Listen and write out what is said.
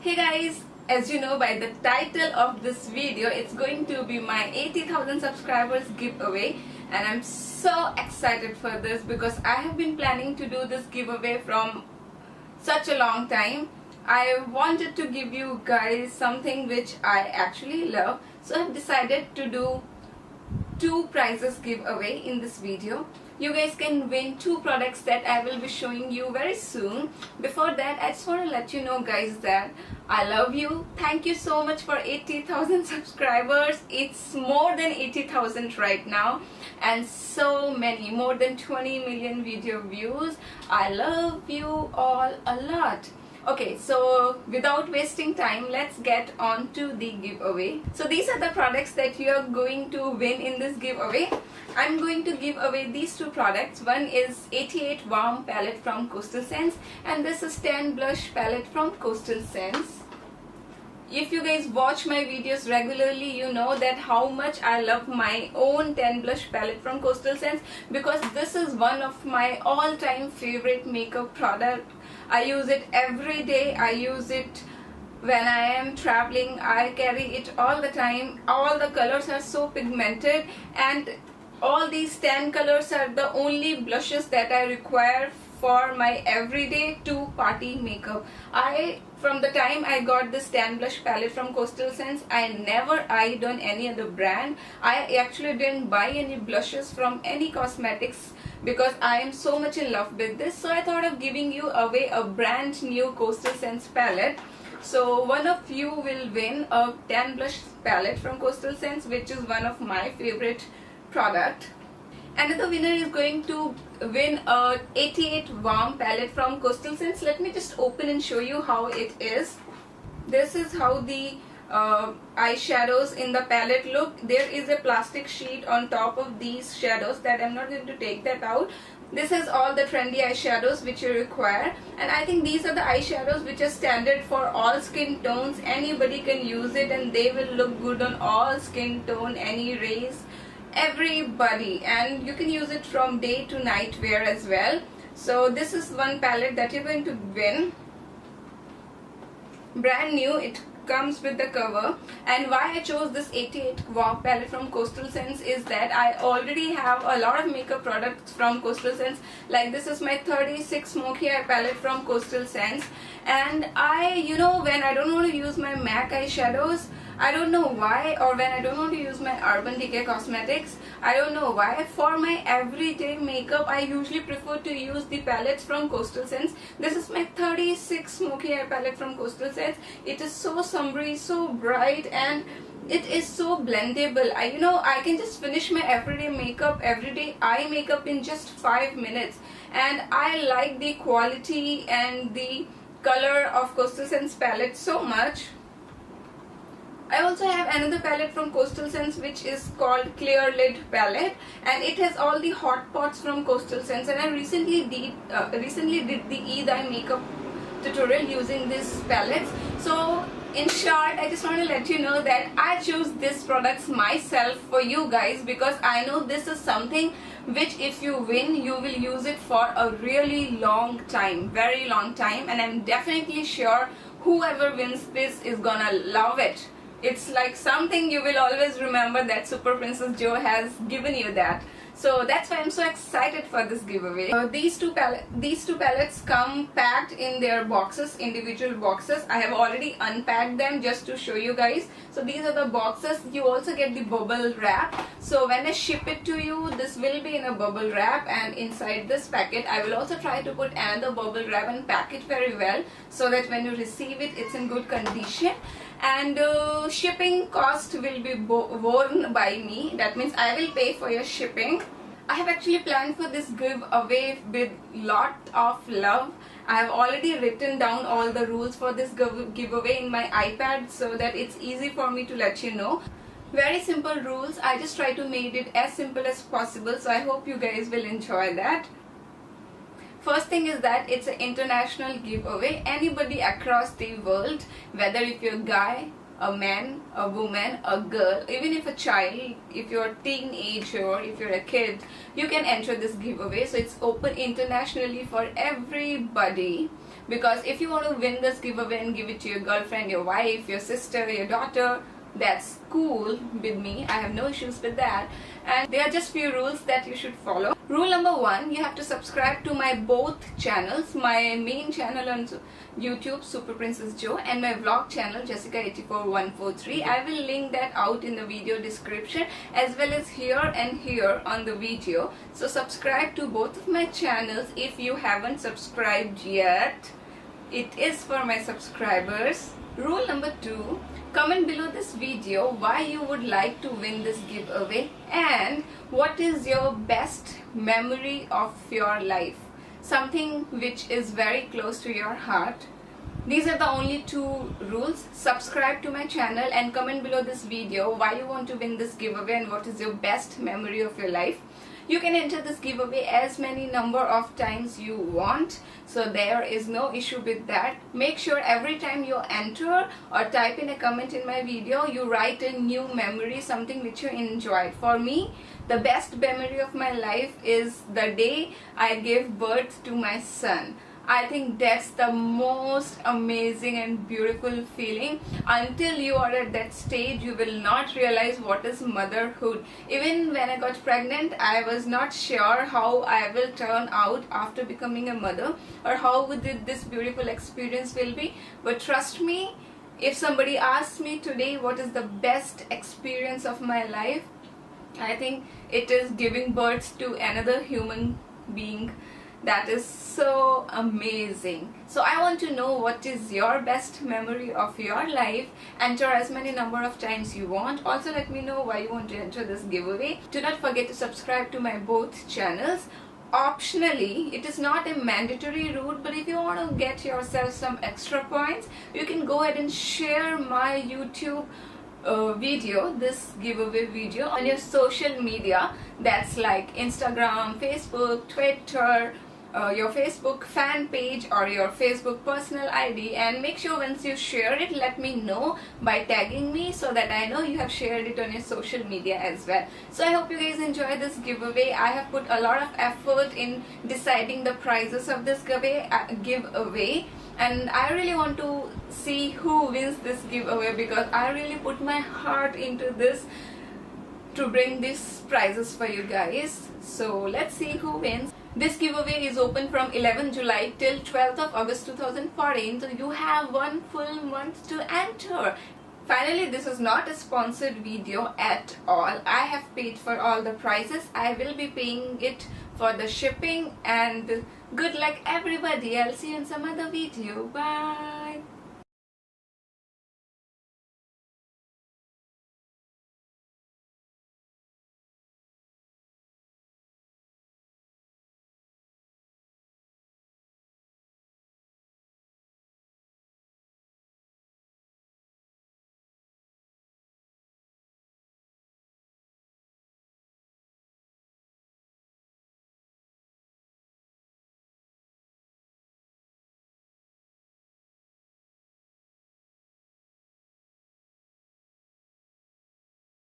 Hey guys, as you know by the title of this video, it's going to be my 80,000 subscribers giveaway, and I'm so excited for this because I have been planning to do this giveaway from such a long time. I wanted to give you guys something which I actually love, so I've decided to do two prizes giveaway in this video. You guys can win two products that I will be showing you very soon. Before that, I just want to let you know guys that I love you. Thank you so much for 80,000 subscribers. It's more than 80,000 right now, and so many, more than 20 million video views. I love you all a lot. Okay, so without wasting time, let's get on to the giveaway. So these are the products that you are going to win in this giveaway. I'm going to give away these two products. One is 88 Warm palette from Coastal Scents, and this is Tan Blush palette from Coastal Scents. If you guys watch my videos regularly, you know that how much I love my own Tan Blush palette from Coastal Scents, because this is one of my all-time favorite makeup product. I use it every day. I use it when I am traveling. I carry it all the time. All the colors are so pigmented, and all these tan colors are the only blushes that I require for my everyday to party makeup. From the time I got this Tan Blush palette from Coastal Scents, I never eyed on any other brand. I actually didn't buy any blushes from any cosmetics because I am so much in love with this. So I thought of giving you away a brand new Coastal Scents palette. So one of you will win a Tan Blush palette from Coastal Scents, which is one of my favorite product. Another winner is going to win a 88 Warm palette from Coastal Scents. Let me just open and show you how it is. This is how the eyeshadows in the palette look. There is a plastic sheet on top of these shadows that I'm not going to take that out. This is all the trendy eyeshadows which you require, and I think these are the eyeshadows which are standard for all skin tones. Anybody can use it and they will look good on all skin tone, any race, everybody, and you can use it from day to night wear as well. So this is one palette that you're going to win, brand new. It comes with the cover. And why I chose this 88 Warm palette from Coastal Scents is that I already have a lot of makeup products from Coastal Scents. Like this is my 36 Smoky Eye palette from Coastal Scents, and when I don't want to use my MAC eyeshadows, I don't know why, or when I don't want to use my Urban Decay Cosmetics, I don't know why, for my everyday makeup I usually prefer to use the palettes from Coastal Scents. This is my 36 Smoky Eye palette from Coastal Scents. It is so summery, so bright, and it is so blendable. I can just finish my everyday makeup, everyday eye makeup in just 5 minutes, and I like the quality and the color of Coastal Scents palette so much. I also have another palette from Coastal Scents which is called Clear Lid palette, and it has all the hot pots from Coastal Scents, and I recently did the Eid eye makeup tutorial using these palettes. So in short, I just want to let you know that I chose these products myself for you guys because I know this is something which if you win, you will use it for a really long time, very long time, and I'm definitely sure whoever wins this is gonna love it. It's like something you will always remember that Super Princess Jo has given you that. So that's why I'm so excited for this giveaway. These two palettes come packed in their boxes, individual boxes. I have already unpacked them just to show you guys. So these are the boxes. You also get the bubble wrap. So when I ship it to you, this will be in a bubble wrap, and inside this packet I will also try to put another bubble wrap and pack it very well so that when you receive it, it's in good condition. And shipping cost will be borne by me. That means I will pay for your shipping. I have actually planned for this giveaway with lot of love. I have already written down all the rules for this giveaway in my iPad so that it's easy for me to let you know. Very simple rules. I just try to make it as simple as possible, so I hope you guys will enjoy that. First thing is that it's an international giveaway. Anybody across the world, whether if you're a guy, a man, a woman, a girl, even if a child, if you're a teenager or if you're a kid, you can enter this giveaway. So it's open internationally for everybody. because if you want to win this giveaway and give it to your girlfriend, your wife, your sister, your daughter, that's cool with me. I have no issues with that. And there are just few rules that you should follow. Rule number 1, you have to subscribe to my both channels, my main channel on YouTube, Super Princess Jo, and my vlog channel, Jessica84143. I will link that out in the video description as well as here and here on the video. So subscribe to both of my channels if you haven't subscribed yet. It is for my subscribers. Rule number 2, comment below this video why you would like to win this giveaway and what is your best memory of your life, something which is very close to your heart. These are the only 2 rules. Subscribe to my channel and comment below this video why you want to win this giveaway and what is your best memory of your life. You can enter this giveaway as many number of times you want, so there is no issue with that. Make sure every time you enter or type in a comment in my video, you write a new memory, something which you enjoyed. For me, the best memory of my life is the day I gave birth to my son. I think that's the most amazing and beautiful feeling. Until you are at that stage, you will not realize what is motherhood. Even when I got pregnant, I was not sure how I will turn out after becoming a mother or how this beautiful experience will be. But trust me, if somebody asks me today what is the best experience of my life, I think it is giving birth to another human being. That is so amazing. So I want to know what is your best memory of your life. Enter as many number of times you want. Also let me know why you want to enter this giveaway. Do not forget to subscribe to my both channels. Optionally, it is not a mandatory rule, but if you want to get yourself some extra points, you can go ahead and share my YouTube video, this giveaway video, on your social media. That's like Instagram, Facebook, Twitter, your Facebook fan page or your Facebook personal ID, and make sure once you share it, let me know by tagging me so that I know you have shared it on your social media as well. So I hope you guys enjoy this giveaway. I have put a lot of effort in deciding the prizes of this giveaway, and I really want to see who wins this giveaway because I really put my heart into this to bring these prizes for you guys. So let's see who wins. This giveaway is open from 11 July till 12th of August 2014, so you have 1 full month to enter. Finally, this is not a sponsored video at all. I have paid for all the prices. I will be paying it for the shipping, and good luck everybody. I'll see you in some other video. Bye.